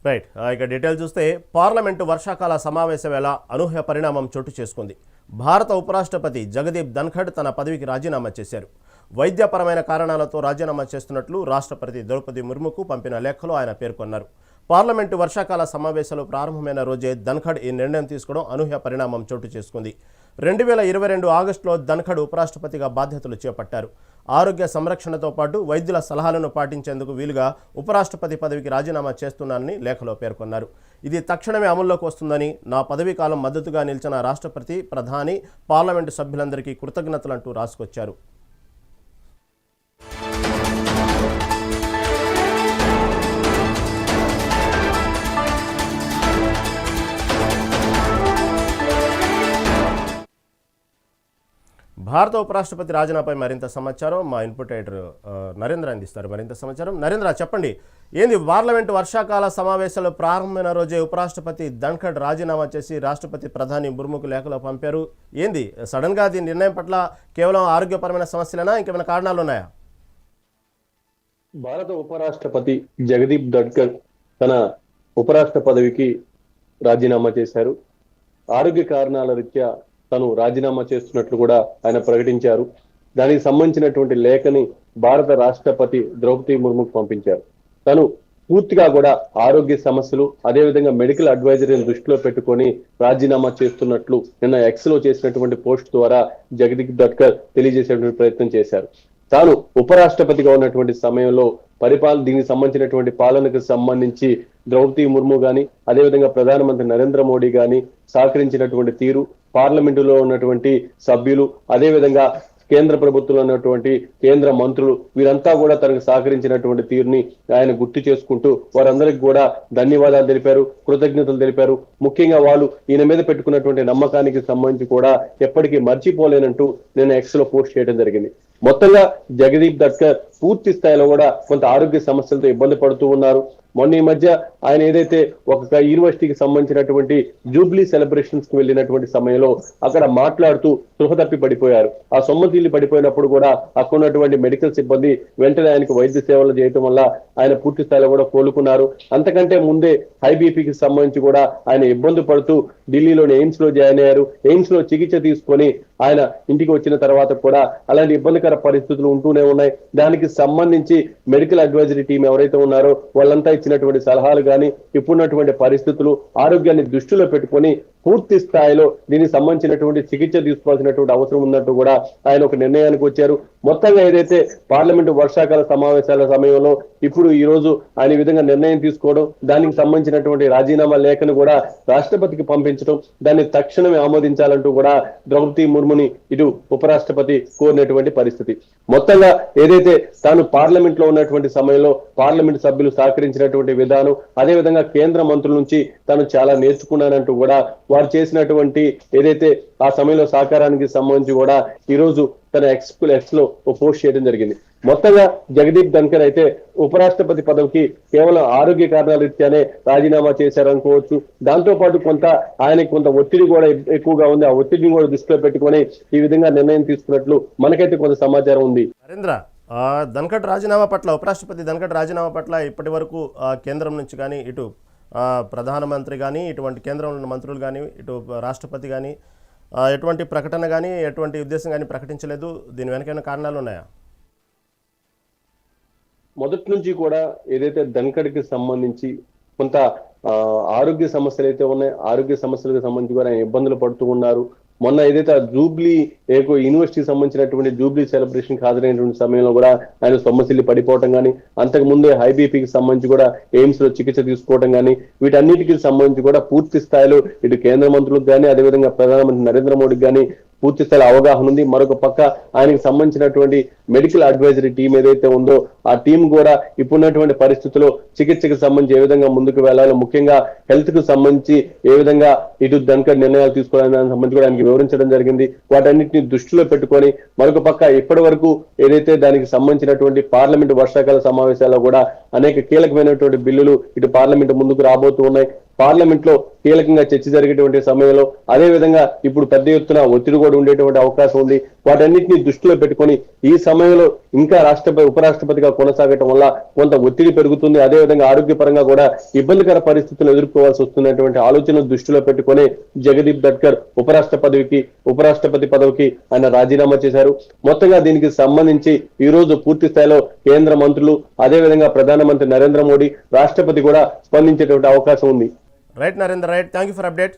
Right. ఇక detail చూస్తే parliament వర్షాకాల సమావేశం వేళ అనూహ్య పరిణామం చోటు చేసుకుంది. భారత ఉపరాష్ట్రపతి జగదీప్ ధన్ఖడ్ తన పదవికి రాజీనామా చేశారు. వైద్యపరమైన కారణాలతో రాజీనామా చేస్తున్నట్లు రాష్ట్రపతి ద్రౌపది ముర్ముకు పంపిన లేఖలో ఆయన పేర్కొన్నారు. పార్లమెంటు వర్షాకాల సమావేశాలు ప్రారంభమైన రోజే ధన్ఖడ్ ఈ నిర్ణయం తీసుకోవడం అనూహ్య పరిణామం చోటు చేసుకుంది. 2022 ఆగస్టులో ధన్ఖడ్ ఉపరాష్ట్రపతిగా బాధ్యతలు చేపట్టారు. ఆరోగ్య సంరక్షణతో పాటు వైద్యుల సలహాలను పాటించేందుకు వీలుగా ఉపరాష్ట్రపతి పదవికి రాజీనామా చేస్తున్నానని లేఖలో పేర్కొన్నారు. ఇది తక్షణమే అమల్లోకి వస్తుందని, నా పదవీ కాలం మద్దతుగా నిలిచిన రాష్ట్రపతి, ప్రధాని, పార్లమెంటు సభ్యులందరికీ కృతజ్ఞతలంటూ రాసుకొచ్చారు. భారత ఉపరాష్ట్రపతి రాజీనామాపై మరింత సమాచారం మా ఇన్పుట్ ఎడిటర్ నరేంద్ర అందిస్తారు. మరింత సమాచారం నరేంద్ర, చెప్పండి. ఏంది పార్లమెంటు వర్షాకాల సమావేశాలు ప్రారంభమైన రోజే ఉపరాష్ట్రపతి ధన్ఖడ్ రాజీనామా చేసి రాష్ట్రపతి, ప్రధాని ముర్ముకు లేఖలో పంపారు. ఏంది సడన్గా దీని నిర్ణయం పట్ల కేవలం ఆరోగ్యపరమైన సమస్యలేనా, ఇంకేమైనా కారణాలు ఉన్నాయా? భారత ఉపరాష్ట్రపతి జగదీప్ ధన్ఖడ్ తన ఉపరాష్ట్ర పదవికి రాజీనామా చేశారు. ఆరోగ్య కారణాల రీత్యా తను రాజీనామా చేస్తున్నట్లు కూడా ఆయన ప్రకటించారు. దానికి సంబంధించినటువంటి లేఖని భారత రాష్ట్రపతి ద్రౌపది ముర్ముకు పంపించారు. తను పూర్తిగా కూడా ఆరోగ్య సమస్యలు, అదేవిధంగా మెడికల్ అడ్వైజరీని దృష్టిలో పెట్టుకొని రాజీనామా చేస్తున్నట్లు నిన్న ఎక్స్ లో చేసినటువంటి పోస్ట్ ద్వారా జగదీప్ ధన్ఖడ్ తెలియజేసేటువంటి ప్రయత్నం చేశారు. తాను ఉపరాష్ట్రపతిగా ఉన్నటువంటి సమయంలో దీనికి సంబంధించినటువంటి పాలనకు సంబంధించి ద్రౌపది ముర్ము గాని, అదేవిధంగా ప్రధానమంత్రి నరేంద్ర మోడీ గాని సహకరించినటువంటి తీరు, పార్లమెంటులో ఉన్నటువంటి సభ్యులు, అదేవిధంగా కేంద్ర ప్రభుత్వంలో ఉన్నటువంటి కేంద్ర మంత్రులు, వీరంతా కూడా తనకు సహకరించినటువంటి తీరుని ఆయన గుర్తు చేసుకుంటూ వారందరికీ కూడా ధన్యవాదాలు తెలిపారు, కృతజ్ఞతలు తెలిపారు. ముఖ్యంగా వాళ్ళు ఈయన మీద పెట్టుకున్నటువంటి నమ్మకానికి సంబంధించి కూడా ఎప్పటికీ మర్చిపోలేనంటూ నేను ఎక్స్ లో పోస్ట్ చేయడం జరిగింది. మొత్తంగా జగదీప్ ధన్ఖడ్ పూర్తి స్థాయిలో కూడా కొంత ఆరోగ్య సమస్యలతో ఇబ్బంది పడుతూ ఉన్నారు. మొన్న ఈ మధ్య ఆయన ఏదైతే ఒక యూనివర్సిటీకి సంబంధించినటువంటి జూబ్లీ సెలబ్రేషన్స్ కి వెళ్ళినటువంటి సమయంలో అక్కడ మాట్లాడుతూ స్పృహ తప్పి పడిపోయారు. ఆ సొమ్మతిల్లి పడిపోయినప్పుడు కూడా అక్కడ ఉన్నటువంటి మెడికల్ సిబ్బంది వెంటనే ఆయనకు వైద్య సేవలు చేయటం వల్ల ఆయన పూర్తి స్థాయిలో కూడా కోలుకున్నారు. అంతకంటే ముందే హై బీపీకి సంబంధించి కూడా ఆయన ఇబ్బంది పడుతూ ఢిల్లీలోని ఎయిమ్స్ లో జాయిన్ అయ్యారు. ఎయిమ్స్ లో చికిత్స తీసుకొని ఆయన ఇంటికి వచ్చిన తర్వాత కూడా అలాంటి ఇబ్బందికర పరిస్థితులు ఉంటూనే ఉన్నాయి. దానికి సంబంధించి మెడికల్ అడ్వైజరీ టీం ఎవరైతే ఉన్నారో వాళ్ళంతా ఇచ్చినటువంటి సలహాలు కానీ, ఇప్పుడున్నటువంటి పరిస్థితులు, ఆరోగ్యాన్ని దృష్టిలో పెట్టుకొని పూర్తి స్థాయిలో దీనికి సంబంధించినటువంటి చికిత్స తీసుకోవాల్సినటువంటి అవసరం ఉన్నట్టు కూడా ఆయన ఒక నిర్ణయానికి వచ్చారు. మొత్తంగా ఏదైతే పార్లమెంటు వర్షాకాల సమావేశాల సమయంలో ఇప్పుడు ఈ రోజు ఆయన విధంగా నిర్ణయం తీసుకోవడం, దానికి సంబంధించినటువంటి రాజీనామా లేఖను కూడా రాష్ట్రపతికి పంపించడం, దాన్ని తక్షణమే ఆమోదించాలంటూ కూడా ద్రౌపది ముర్ముని ఇటు ఉపరాష్ట్రపతి కోరినటువంటి పరిస్థితి. మొత్తంగా ఏదైతే తాను పార్లమెంట్ లో ఉన్నటువంటి సమయంలో పార్లమెంట్ సభ్యులు సహకరించినటువంటి విధానం, అదేవిధంగా కేంద్ర మంత్రుల నుంచి తాను చాలా నేర్చుకున్నానంటూ కూడా వారు చేసినటువంటి ఏదైతే ఆ సమయంలో సహకారానికి సంబంధించి కూడా ఈ రోజు తన ఎక్స్ లో పోస్ట్ చేయడం జరిగింది. మొత్తంగా జగదీప్ ధన్ఖడ్ అయితే ఉపరాష్ట్రపతి పదవికి కేవలం ఆరోగ్య కారణాల రీత్యానే రాజీనామా చేశారనుకోవచ్చు. దాంతో పాటు ఆయనకి కొంత ఒత్తిడి కూడా ఎక్కువగా ఉంది. ఆ ఒత్తిడిని కూడా దృష్టిలో పెట్టుకొని ఈ విధంగా నిర్ణయం తీసుకున్నట్లు మనకైతే కొంత సమాచారం ఉంది. నరేంద్ర, ధన్ఖడ్ రాజీనామా పట్ల, ఉపరాష్ట్రపతి ధన్ఖడ్ రాజీనామా పట్ల ఇప్పటి వరకు కేంద్రం నుంచి కానీ, ఇటు ప్రధానమంత్రి కానీ, ఇటువంటి కేంద్రంలో ఉన్న మంత్రులు కానీ, ఇటు రాష్ట్రపతి కానీ ఎటువంటి ప్రకటన కానీ, ఎటువంటి ఉద్దేశం కానీ ప్రకటించలేదు. దీని వెనకైన కారణాలు ఉన్నాయా? మొదటి నుంచి కూడా ఏదైతే ధన్ఖడ్కి సంబంధించి కొంత ఆరోగ్య సమస్యలు అయితే ఉన్నాయి, ఆరోగ్య సమస్యలకు సంబంధించి కూడా ఆయన ఇబ్బందులు పడుతూ ఉన్నారు. మొన్న ఏదైతే జూబ్లీ యూనివర్సిటీకి సంబంధించినటువంటి జూబ్లీ సెలబ్రేషన్ హాజరైనటువంటి సమయంలో కూడా ఆయన సొమ్మసిల్లి పడిపోవటం కానీ, అంతకు ముందే హై బీపీకి సంబంధించి కూడా ఎయిమ్స్ లో చికిత్స తీసుకోవడం కానీ, వీటన్నిటికీ సంబంధించి కూడా పూర్తి స్థాయిలో ఇటు కేంద్ర మంత్రులకు కానీ, అదేవిధంగా ప్రధానమంత్రి నరేంద్ర మోడీకి కానీ పూర్తి స్థాయి అవగాహన ఉంది. మరొక పక్క ఆయనకు సంబంధించినటువంటి మెడికల్ అడ్వైజరీ టీం ఏదైతే ఉందో ఆ టీం కూడా ఇప్పుడున్నటువంటి పరిస్థితుల్లో చికిత్సకు సంబంధించి ఏ విధంగా ముందుకు వెళ్లాలో, ముఖ్యంగా హెల్త్ కు సంబంధించి ఏ విధంగా ఇటు ధన్ఖడ్ నిర్ణయాలు తీసుకోవడానికి సంబంధించి కూడా ఆయనకి వివరించడం జరిగింది. వాటన్నిటిని దృష్టిలో పెట్టుకొని మరొక పక్క ఇప్పటి వరకు ఏదైతే దానికి సంబంధించినటువంటి పార్లమెంటు వర్షాకాల సమావేశాల్లో కూడా అనేక కీలకమైనటువంటి బిల్లులు ఇటు పార్లమెంటు ముందుకు రాబోతూ ఉన్నాయి. పార్లమెంట్ లో కీలకంగా చర్చ జరిగేటువంటి సమయంలో అదే విధంగా ఇప్పుడు పెద్ద ఎత్తున ఒత్తిడి కూడా ఉండేటువంటి అవకాశం ఉంది. వాటన్నిటిని దృష్టిలో పెట్టుకొని ఈ సమయంలో ఇంకా ఉపరాష్ట్రపతిగా కొనసాగటం వల్ల కొంత ఒత్తిడి పెరుగుతుంది. అదే విధంగా ఆరోగ్యపరంగా కూడా ఇబ్బందికర పరిస్థితులు ఎదుర్కోవాల్సి వస్తున్నటువంటి ఆలోచన దృష్టిలో పెట్టుకొని జగదీప్ ధన్కర్ ఉపరాష్ట్రపతి పదవికి ఆయన రాజీనామా చేశారు. మొత్తంగా దీనికి సంబంధించి ఈ రోజు పూర్తి స్థాయిలో కేంద్ర మంత్రులు అదే విధంగా ప్రధానమంత్రి నరేంద్ర మోడీ, రాష్ట్రపతి కూడా స్పందించేటువంటి అవకాశం ఉంది. Right Narender, right, thank you for update.